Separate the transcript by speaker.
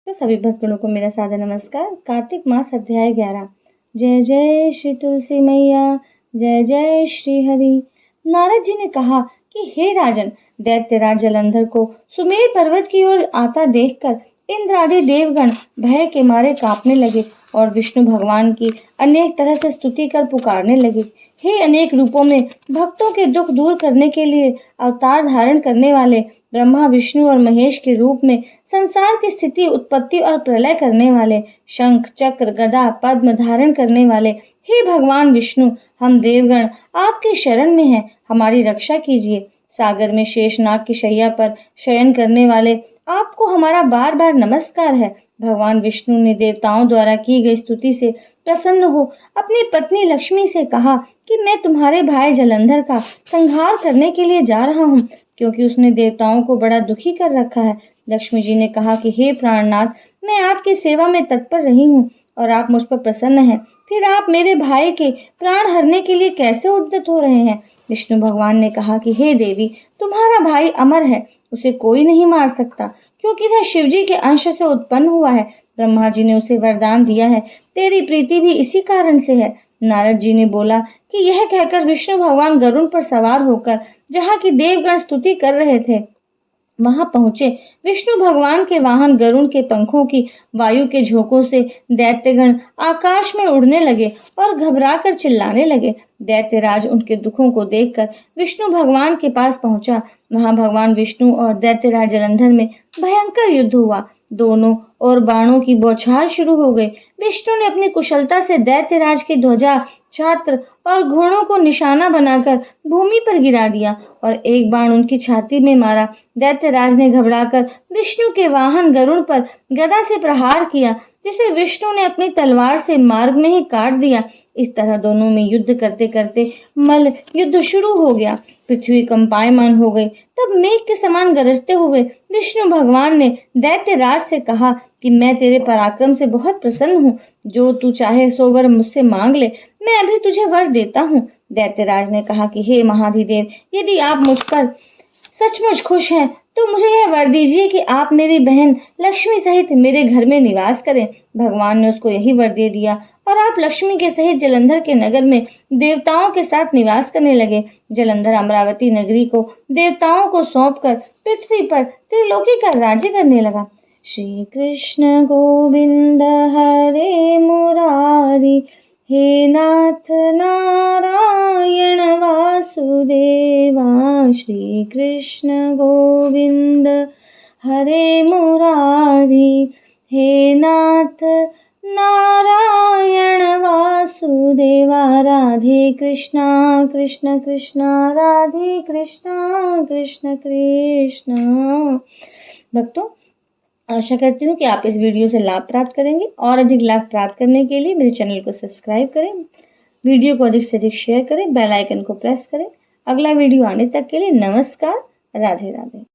Speaker 1: तो सभी भक्तों को मेरा सादर नमस्कार। कार्तिक मास अध्याय 11। जय जय श्री तुलसी मैया, जय जय श्री हरि। नारद जी ने कहा कि हे राजन, दैत्यराज जलंधर को सुमेर पर्वत की ओर आता देखकर इंद्र आदि देवगण भय के मारे कांपने लगे और विष्णु भगवान की अनेक तरह से स्तुति कर पुकारने लगे। हे अनेक रूपों में भक्तों के दुख दूर करने के लिए अवतार धारण करने वाले ब्रह्मा, विष्णु और महेश के रूप में संसार की स्थिति, उत्पत्ति और प्रलय करने वाले, शंख, चक्र, गदा, पद्म धारण करने वाले, हे भगवान विष्णु, हम देवगण आपके शरण में हैं, हमारी रक्षा कीजिए। सागर में शेषनाग की शैया पर शयन करने वाले आपको हमारा बार बार नमस्कार है। भगवान विष्णु ने देवताओं द्वारा की गई स्तुति से प्रसन्न हो अपनी पत्नी लक्ष्मी से कहा कि मैं तुम्हारे भाई जलंधर का संहार करने के लिए जा रहा हूँ, क्योंकि उसने देवताओं को बड़ा दुखी कर रखा है। लक्ष्मी जी ने कहा कि हे प्राणनाथ, मैं आपकी सेवा में तत्पर रही हूँ और आप मुझ पर प्रसन्न हैं, फिर आप मेरे भाई के प्राण हरने के लिए कैसे उद्यत हो रहे हैं। विष्णु भगवान ने कहा कि हे देवी, तुम्हारा भाई अमर है, उसे कोई नहीं मार सकता, क्योंकि वह शिवजी के अंश से उत्पन्न हुआ है। ब्रह्मा जी ने उसे वरदान दिया है, तेरी प्रीति भी इसी कारण से है। नारद जी ने बोला कि यह कहकर विष्णु भगवान गरुड़ पर सवार होकर जहाँ की देवगण स्तुति कर रहे थे वहां पहुंचे। विष्णु भगवान के वाहन गरुड़ के पंखों की वायु के झोंकों से दैत्यगण आकाश में उड़ने लगे और घबराकर चिल्लाने लगे। दैत्यराज उनके दुखों को देखकर विष्णु भगवान के पास पहुंचा। वहां भगवान विष्णु और दैत्यराज जलंधर में भयंकर युद्ध हुआ। दोनों और बाणों की बौछार शुरू हो गई। विष्णु ने अपनी कुशलता से दैत्यराज की ध्वजा, छात्र और घोड़ों को निशाना बनाकर भूमि पर गिरा दिया और एक बाण उनकी छाती में मारा। दैत्यराज ने घबराकर विष्णु के वाहन गरुड़ पर गदा से प्रहार किया, जिसे विष्णु ने अपनी तलवार से मार्ग में ही काट दिया। इस तरह दोनों में युद्ध करते करते मल्ल युद्ध शुरू हो गया। पृथ्वी कंपायमान हो गई। तब मेघ के समान गरजते हुए विष्णु भगवान ने दैत्यराज से कहा कि मैं तेरे पराक्रम से बहुत प्रसन्न हूँ, जो तू चाहे सो वर मुझसे मांग ले, मैं अभी तुझे वर देता हूँ। दैत्यराज ने कहा कि हे महाधिदेव, यदि आप मुझ पर सचमुच खुश हैं तो मुझे यह वर दीजिए कि आप मेरी बहन लक्ष्मी सहित मेरे घर में निवास करें। भगवान ने उसको यही वर दे दिया और आप लक्ष्मी के सहित जलंधर के नगर में देवताओं के साथ निवास करने लगे। जलंधर अमरावती नगरी को देवताओं को सौंपकर पृथ्वी पर त्रिलोकी का राज्य करने लगा। श्री कृष्ण गोविंद हरे मुरारी, हे नाथ नारायण वासुदेवा। श्री कृष्ण गोविंद हरे मुरारी, हे नाथ नारायण वासुदेवा। राधे कृष्णा कृष्ण कृष्णा, राधे कृष्णा कृष्ण कृष्णा। भक्तों, आशा करती हूँ कि आप इस वीडियो से लाभ प्राप्त करेंगे और अधिक लाभ प्राप्त करने के लिए मेरे चैनल को सब्सक्राइब करें, वीडियो को अधिक से अधिक शेयर करें, बेल आइकन को प्रेस करें। अगला वीडियो आने तक के लिए नमस्कार, राधे राधे।